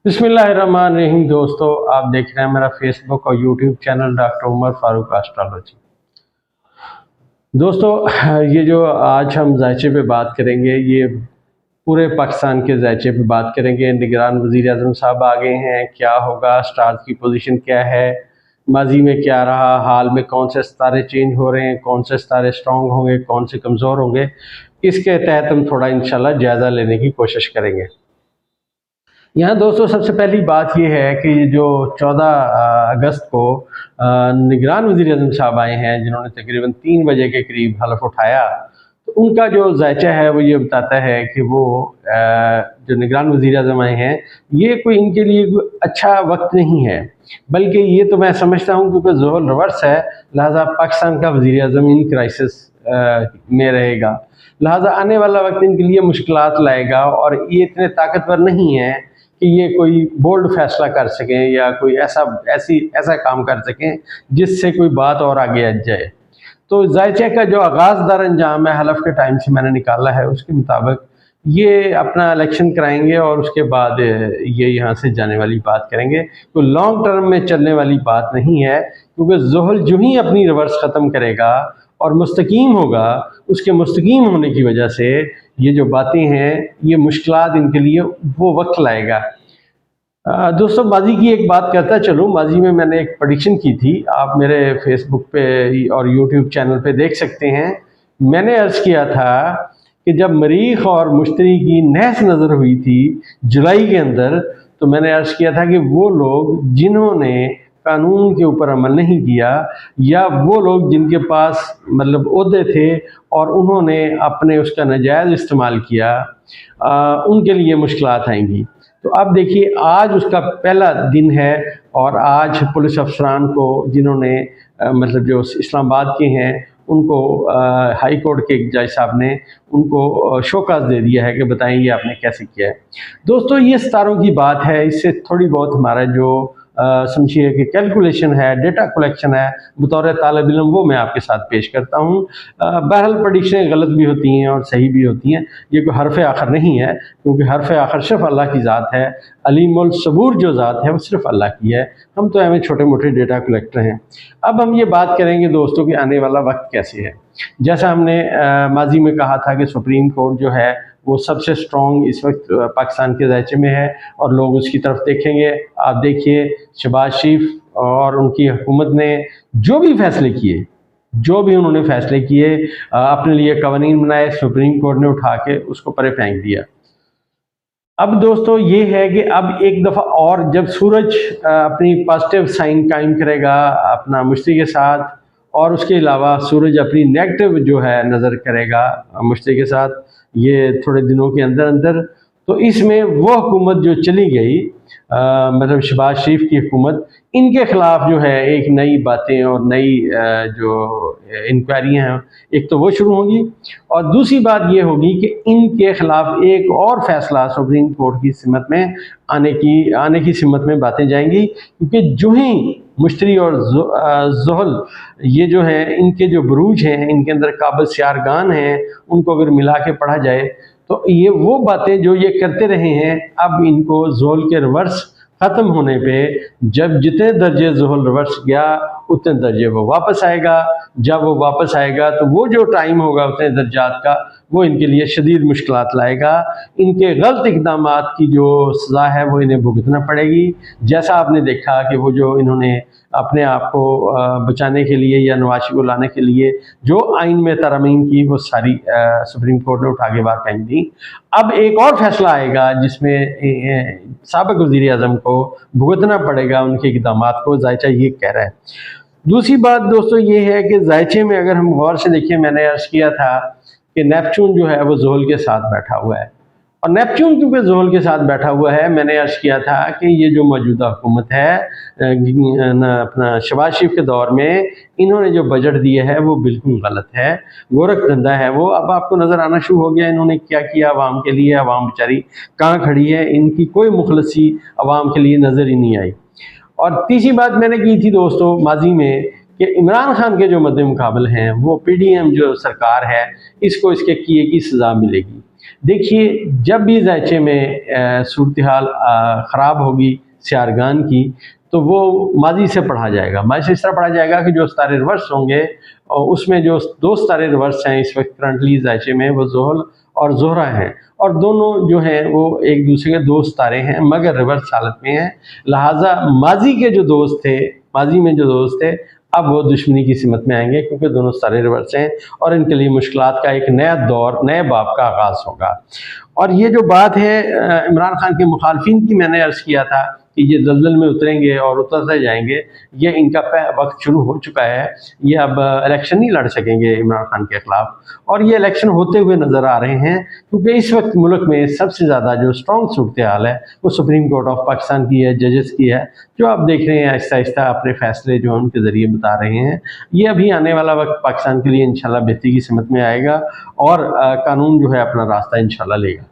बिस्मिल्लाहिर्रहमानिर्रहीम। दोस्तों, आप देख रहे हैं मेरा फेसबुक और YouTube channel doctor Umar Farooq astrology. दोस्तों, ये जो आज हम जायचे पे बात करेंगे, ये पूरे पाकिस्तान के जायचे पे बात करेंगे। निगरान वज़ीर आज़म साहब आ गए हैं, क्या होगा, स्टार्स की पोजीशन क्या है, माजी में क्या रहा, हाल में कौन से सितारे चेंज हो रहे हैं, कौन से सितारे स्ट्रॉन्ग होंगे, कौन से कमज़ोर होंगे, इसके तहत हम थोड़ा इंशाल्लाह जायज़ा लेने की कोशिश करेंगे। यहाँ दोस्तों सबसे पहली बात ये है कि जो 14 अगस्त को निगरान वज़ीर आज़म साहब आए हैं, जिन्होंने तकरीबन 3 बजे के करीब हलफ उठाया, तो उनका जो जायचा है वो ये बताता है कि वो जो निगरान वज़ीर आज़म आए हैं, ये कोई इनके लिए कोई अच्छा वक्त नहीं है, बल्कि ये तो मैं समझता हूँ क्योंकि ज़ोहल रिवर्स है, लिहाजा पाकिस्तान का वज़ीर आज़म इन क्राइसिस में रहेगा। लिहाजा आने वाला वक्त इनके लिए मुश्किलात लाएगा और ये इतने ताकतवर नहीं है कि ये कोई बोल्ड फैसला कर सकें या कोई ऐसा काम कर सकें जिससे कोई बात और आगे आ जाए। तो जायचे का जो आगाज़ दर अंजाम है हलफ के टाइम से मैंने निकाला है, उसके मुताबिक ये अपना इलेक्शन कराएंगे और उसके बाद ये यहाँ से जाने वाली बात करेंगे। तो लॉन्ग टर्म में चलने वाली बात नहीं है, क्योंकि ज़ोहल जो ही अपनी रिवर्स ख़त्म करेगा और मुस्तकीम होगा, उसके मुस्तकीम होने की वजह से ये जो बातें हैं, ये मुश्किलात इनके लिए वो वक्त लाएगा। दोस्तों, माजी की एक बात करता चलूँ। माजी में मैंने एक प्रेडिक्शन की थी, आप मेरे फेसबुक पे और यूट्यूब चैनल पे देख सकते हैं। मैंने अर्ज़ किया था कि जब मरीख और मुश्तरी की नहस नज़र हुई थी जुलाई के अंदर, तो मैंने अर्ज़ किया था कि वो लोग जिन्होंने कानून के ऊपर अमल नहीं किया, या वो लोग जिनके पास मतलब ओहदे थे और उन्होंने अपने उसका नाजायज़ इस्तेमाल किया, उनके लिए मुश्किलात आएंगी। तो अब देखिए, आज उसका पहला दिन है और आज पुलिस अफसरान को, जिन्होंने मतलब जो इस्लामाबाद के हैं, उनको हाई कोर्ट के एक जज साहब ने उनको शोकाज दे दिया है कि बताएं ये आपने कैसे किया है। दोस्तों, ये सितारों की बात है, इससे थोड़ी बहुत हमारा जो समझिए कि कैलकुलेशन है, डेटा कलेक्शन है, बतौर तालिब इल्म वो मैं आपके साथ पेश करता हूँ। बहरहाल प्रेडिक्शनें गलत भी होती हैं और सही भी होती हैं, ये कोई हरफ आखिर नहीं है, क्योंकि हरफ आखिर सिर्फ अल्लाह की ज़ात है। अलीमुल सबूर जो ज़ात है वो सिर्फ अल्लाह की है, हम तो हमें छोटे मोटे डेटा कलेक्टर हैं। अब हम ये बात करेंगे दोस्तों कि आने वाला वक्त कैसे है। जैसा हमने माजी में कहा था कि सुप्रीम कोर्ट जो है वो सबसे स्ट्रॉन्ग इस वक्त पाकिस्तान के ज़ायचे में है और लोग उसकी तरफ देखेंगे। आप देखिए, शहबाज शरीफ और उनकी हुकूमत ने जो भी फैसले किए, जो भी उन्होंने फैसले किए, अपने लिए कवानीन बनाए, सुप्रीम कोर्ट ने उठा के उसको परे फेंक दिया। अब दोस्तों ये है कि अब एक दफ़ा और जब सूरज अपनी पॉजिटिव साइन कायम करेगा अपना मुश्तरी के साथ, और उसके अलावा सूरज अपनी नेगेटिव जो है नज़र करेगा मुश्तरी के साथ, ये थोड़े दिनों के अंदर अंदर, तो इसमें वो हुकूमत जो चली गई, मतलब शहबाज शरीफ की हुकूमत, इनके ख़िलाफ़ जो है एक नई बातें और नई जो इंक्वायरियाँ हैं, एक तो वो शुरू होंगी, और दूसरी बात ये होगी कि इनके ख़िलाफ़ एक और फ़ैसला सुप्रीम कोर्ट की सिमत में आने की सिमत में बातें जाएंगी, क्योंकि जो ही मुश्तरी और ज़ोहल ये जो हैं, इनके जो बुरूज हैं, इनके अंदर काबिल सियारगान हैं, उनको अगर मिला के पढ़ा जाए तो ये वो बातें जो ये करते रहे हैं, अब इनको ज़ोहल के रिवर्स ख़त्म होने पे, जब जितने दर्जे ज़ोहल रिवर्स गया उतने दर्जे वो वापस आएगा। जब वो वापस आएगा तो वो जो टाइम होगा उतने दर्जात का, वो इनके लिए शदीद मुश्किलात लाएगा। इनके गलत इक़दामात की जो सज़ा है वो इन्हें भुगतना पड़ेगी। जैसा आपने देखा कि वो जो इन्होंने अपने आप को बचाने के लिए या नवाशी को लाने के लिए जो आइन में तरमीम की, वो सारी सुप्रीम कोर्ट ने उठा के बाहर फेंक दी। अब एक और फैसला आएगा जिसमें साबिक़ वज़ीर आज़म को भुगतना पड़ेगा उनके इक़दामात को, जायचा ये कह रहा है। दूसरी बात दोस्तों ये है कि जायचे में अगर हम गौर से देखिए, मैंने अर्ज़ किया था कि नेपच्यून जो है वो ज़ोहल के साथ बैठा हुआ है, और नेपच्यून क्योंकि ज़ोहल के साथ बैठा हुआ है, मैंने अर्ज़ किया था कि ये जो मौजूदा हुकूमत है अपना शहबाज शरीफ के दौर में, इन्होंने जो बजट दिया है वो बिल्कुल गलत है, गोरख धंधा है वो। अब आपको नज़र आना शुरू हो गया इन्होंने क्या किया आवाम के लिए। आवाम बेचारी कहाँ खड़ी है, इनकी कोई मुखलसी आवाम के लिए नज़र ही नहीं आई। और तीसरी बात मैंने की थी दोस्तों माजी में कि इमरान खान के जो मद्दे मुकाबल हैं, वो PDM जो सरकार है, इसको इसके किए की सज़ा मिलेगी। دیکھیے جب بھی ذائچے میں صورتحال خراب ہوگی سیارگان کی تو وہ ماضی سے پڑھا جائے گا. ماضی سے اس طرح پڑھا جائے گا کہ جو ستارے ریورس ہوں گے اور اس میں جو دو ستارے ریورس ہیں اس وقت کرنٹلی ذائچے میں وہ زحل اور زہرہ ہیں، اور دونوں جو ہیں وہ ایک دوسرے کے دوست ستارے ہیں مگر ریورس حالت میں ہیں. لہٰذا ماضی کے جو دوست تھے، ماضی میں جو دوست تھے، اب وہ دشمنی کی سمت میں آئیں گے کیونکہ دونوں ستارے ریورس ہیں اور ان کے لیے مشکلات کا ایک نیا دور، نئے باب کا آغاز ہوگا. اور یہ جو بات ہے عمران خان کے مخالفین کی، میں نے عرض کیا تھا کہ یہ دلدل میں اتریں گے اور اترتے جائیں گے، یہ ان کا وقت شروع ہو چکا ہے. یہ اب الیکشن نہیں لڑ سکیں گے عمران خان کے خلاف، اور یہ الیکشن ہوتے ہوئے نظر آ رہے ہیں کیونکہ اس وقت ملک میں سب سے زیادہ جو اسٹرانگ صورتحال ہے وہ سپریم کورٹ آف پاکستان کی ہے، ججز کی ہے، جو آپ دیکھ رہے ہیں آہستہ آہستہ اپنے فیصلے جو ان کے ذریعے بتا رہے ہیں. یہ ابھی آنے والا وقت پاکستان کے لیے انشاءاللہ بہتری کی سمت میں آئے گا اور قانون جو ہے اپنا راستہ انشاءاللہ لے گا.